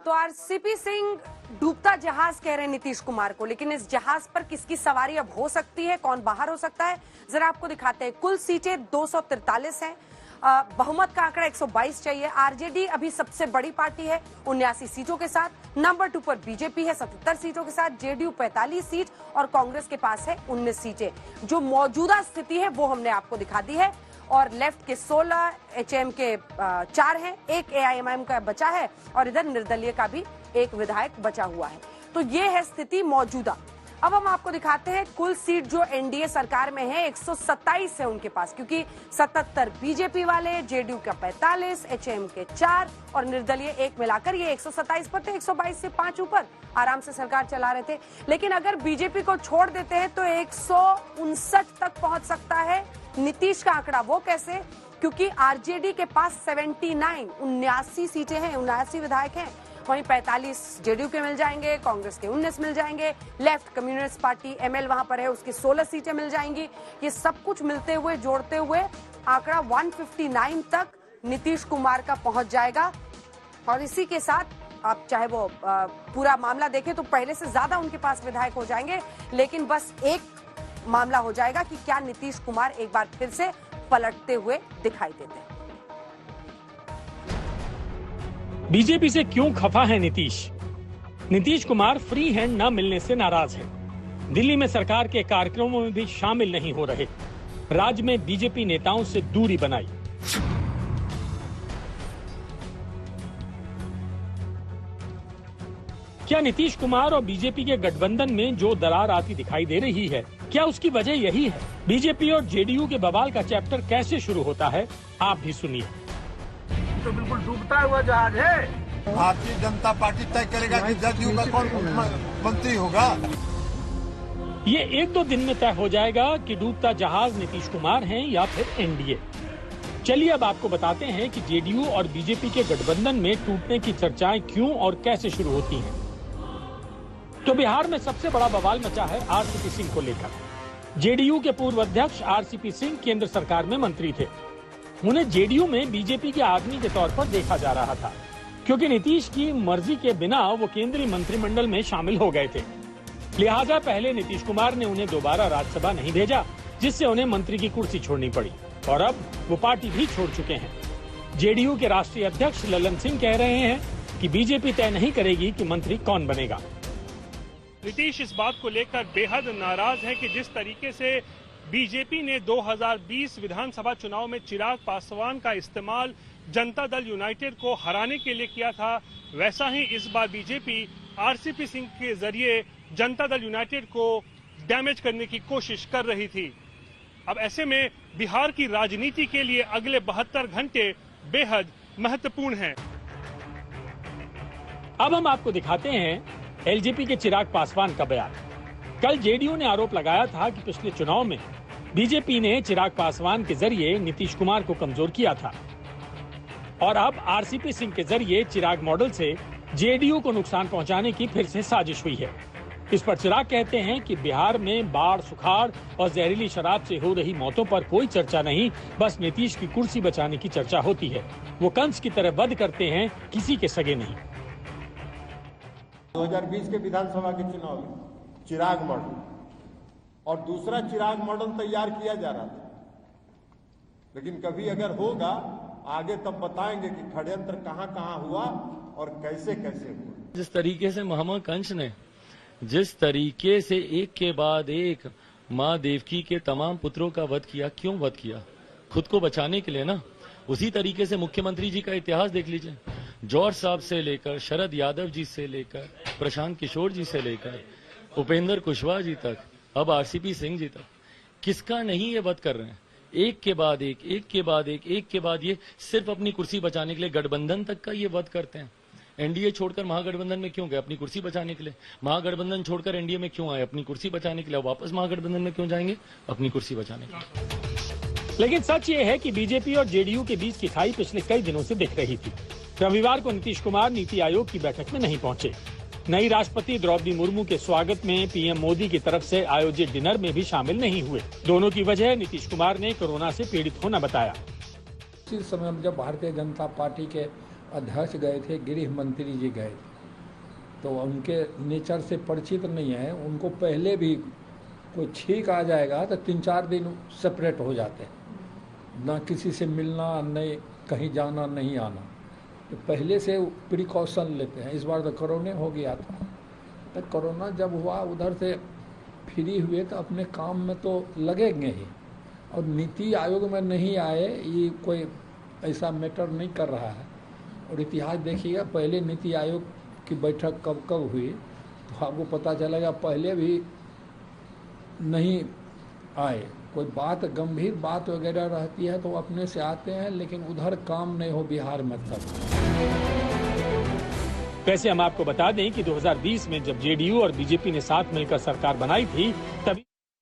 तो आरसीपी सिंह डूबता जहाज कह रहे हैं नीतीश कुमार को, लेकिन इस जहाज पर किसकी सवारी अब हो सकती है, कौन बाहर हो सकता है, जरा आपको दिखाते हैं। कुल सीटें 243 हैं, बहुमत का आंकड़ा 122 चाहिए। आरजेडी अभी सबसे बड़ी पार्टी है 79 सीटों के साथ। नंबर 2 पर बीजेपी है 77 सीटों के साथ, जेडीयू 45 सीट और कांग्रेस के पास है 19 सीटें। जो मौजूदा स्थिति है वो हमने आपको दिखा दी है। और लेफ्ट के 16, एचएम के 4 हैं, एक एआईएमआईएम का बचा है और इधर निर्दलीय का भी एक विधायक बचा हुआ है। तो ये है स्थिति मौजूदा। अब हम आपको दिखाते हैं कुल सीट जो एनडीए सरकार में है 127 है उनके पास, क्योंकि 77 बीजेपी वाले, जेडीयू का 45, एचएम के 4 और निर्दलीय 1 मिलाकर ये 127 पर थे। 122 से 5 ऊपर आराम से सरकार चला रहे थे। लेकिन अगर बीजेपी को छोड़ देते हैं तो 159 तक पहुंच सकता है नीतीश का आंकड़ा। वो कैसे? क्योंकि आरजेडी के पास 79 सीटें हैं, 79 विधायक हैं, वहीं 45 जेडीयू के मिल जाएंगे, कांग्रेस के 19 मिल जाएंगे, लेफ्ट कम्युनिस्ट पार्टी एमएल वहां पर है उसकी 16 सीटें मिल जाएंगी। ये सब कुछ मिलते हुए जोड़ते हुए आंकड़ा 159 तक नीतीश कुमार का पहुंच जाएगा। और इसी के साथ आप चाहे वो पूरा मामला देखें तो पहले से ज्यादा उनके पास विधायक हो जाएंगे। लेकिन बस एक मामला हो जाएगा कि क्या नीतीश कुमार एक बार फिर से पलटते हुए दिखाई देते हैं। बीजेपी से क्यों खफा है नीतीश? नीतीश कुमार फ्री हैंड न मिलने से नाराज है। दिल्ली में सरकार के कार्यक्रमों में भी शामिल नहीं हो रहे। राज्य में बीजेपी नेताओं से दूरी बनाई। क्या नीतीश कुमार और बीजेपी के गठबंधन में जो दरार आती दिखाई दे रही है, क्या उसकी वजह यही है? बीजेपी और जेडीयू के बवाल का चैप्टर कैसे शुरू होता है, आप भी सुनिए। तो बिल्कुल डूबता हुआ जहाज है। भारतीय जनता पार्टी तय करेगा कि जदयू का कौन मंत्री होगा। ये 1-2 दिन में तय हो जाएगा कि डूबता जहाज नीतीश कुमार हैं या फिर एनडीए। चलिए अब आपको बताते हैं कि जेडीयू और बीजेपी के गठबंधन में टूटने की चर्चाएं क्यों और कैसे शुरू होती हैं। तो बिहार में सबसे बड़ा बवाल मचा है आरसीपी सिंह को लेकर। जेडीयू के पूर्व अध्यक्ष आरसीपी सिंह केंद्र सरकार में मंत्री थे। उन्हें जेडीयू में बीजेपी के आदमी के तौर पर देखा जा रहा था, क्योंकि नीतीश की मर्जी के बिना वो केंद्रीय मंत्रिमंडल में शामिल हो गए थे। लिहाजा पहले नीतीश कुमार ने उन्हें दोबारा राज्यसभा नहीं भेजा, जिससे उन्हें मंत्री की कुर्सी छोड़नी पड़ी और अब वो पार्टी भी छोड़ चुके हैं। जेडीयू के राष्ट्रीय अध्यक्ष ललन सिंह कह रहे हैं कि बीजेपी तय नहीं करेगी कि मंत्री कौन बनेगा। नीतीश इस बात को लेकर बेहद नाराज है कि जिस तरीके से बीजेपी ने 2020 विधानसभा चुनाव में चिराग पासवान का इस्तेमाल जनता दल यूनाइटेड को हराने के लिए किया था, वैसा ही इस बार बीजेपी आरसीपी सिंह के जरिए जनता दल यूनाइटेड को डैमेज करने की कोशिश कर रही थी। अब ऐसे में बिहार की राजनीति के लिए अगले 72 घंटे बेहद महत्वपूर्ण हैं। अब हम आपको दिखाते हैं एलजेपी के चिराग पासवान का बयान। कल जेडीयू ने आरोप लगाया था कि पिछले चुनाव में बीजेपी ने चिराग पासवान के जरिए नीतीश कुमार को कमजोर किया था और अब आरसीपी सिंह के जरिए चिराग मॉडल से जेडीयू को नुकसान पहुंचाने की फिर से साजिश हुई है। इस पर चिराग कहते हैं कि बिहार में बाढ़, सुखाड़ और जहरीली शराब से हो रही मौतों पर कोई चर्चा नहीं, बस नीतीश की कुर्सी बचाने की चर्चा होती है। वो कंस की तरह वध करते हैं, किसी के सगे नहीं। 2020 के विधानसभा के चुनाव में चिराग मॉडल और दूसरा चिराग मॉडल तैयार किया जा रहा था, लेकिन कभी अगर होगा आगे तब बताएंगे कि षड्यंत्र कहां हुआ और कैसे हुआ। जिस तरीके से महामना कंस ने जिस तरीके से एक के बाद एक माँ देवकी के तमाम पुत्रों का वध किया, क्यों वध किया? खुद को बचाने के लिए ना। उसी तरीके से मुख्यमंत्री जी का इतिहास देख लीजिए। जॉर्ज साहब से लेकर शरद यादव जी से लेकर प्रशांत किशोर जी से लेकर उपेंद्र कुशवाहा जी तक, अब आरसीपी सिंह जी तक, किसका नहीं ये वध कर रहे हैं? एक के बाद एक, ये सिर्फ अपनी कुर्सी बचाने के लिए गठबंधन तक का ये वध करते हैं। एनडीए छोड़कर महागठबंधन में क्यों गए? अपनी कुर्सी बचाने के लिए। महागठबंधन छोड़कर एनडीए में क्यों आए? अपनी कुर्सी बचाने के लिए। वापस महागठबंधन में क्यों जाएंगे? अपनी कुर्सी बचाने के लिए। लेकिन सच ये है कि बीजेपी और जेडीयू के बीच की खाई पिछले कई दिनों से दिख रही थी। रविवार को नीतीश कुमार नीति आयोग की बैठक में नहीं पहुंचे। नई राष्ट्रपति द्रौपदी मुर्मू के स्वागत में पीएम मोदी की तरफ से आयोजित डिनर में भी शामिल नहीं हुए। दोनों की वजह नीतीश कुमार ने कोरोना से पीड़ित होना बताया। इस समय जब भारतीय जनता पार्टी के अध्यक्ष गए थे, गृह मंत्री जी गए थे, तो उनके नेचर से परिचित नहीं है। उनको पहले भी कोई छींक आ जाएगा तो 3-4 दिन सेपरेट हो जाते हैं, ना किसी से मिलना, नहीं कहीं जाना, नहीं आना। तो पहले से प्रिकॉशन लेते हैं। इस बार तो कोरोना हो गया था, तो कोरोना जब हुआ उधर से फ्री हुए तो अपने काम में तो लगेंगे ही। और नीति आयोग में नहीं आए ये कोई ऐसा मैटर नहीं कर रहा है। और इतिहास देखिएगा, पहले नीति आयोग की बैठक कब कब हुई तो आपको पता चलेगा, पहले भी नहीं आए। कोई बात गंभीर बात वगैरह रहती है तो अपने से आते हैं, लेकिन उधर काम नहीं हो बिहार में तब। वैसे हम आपको बता दें कि 2020 में जब जेडीयू और बीजेपी ने साथ मिलकर सरकार बनाई थी तभी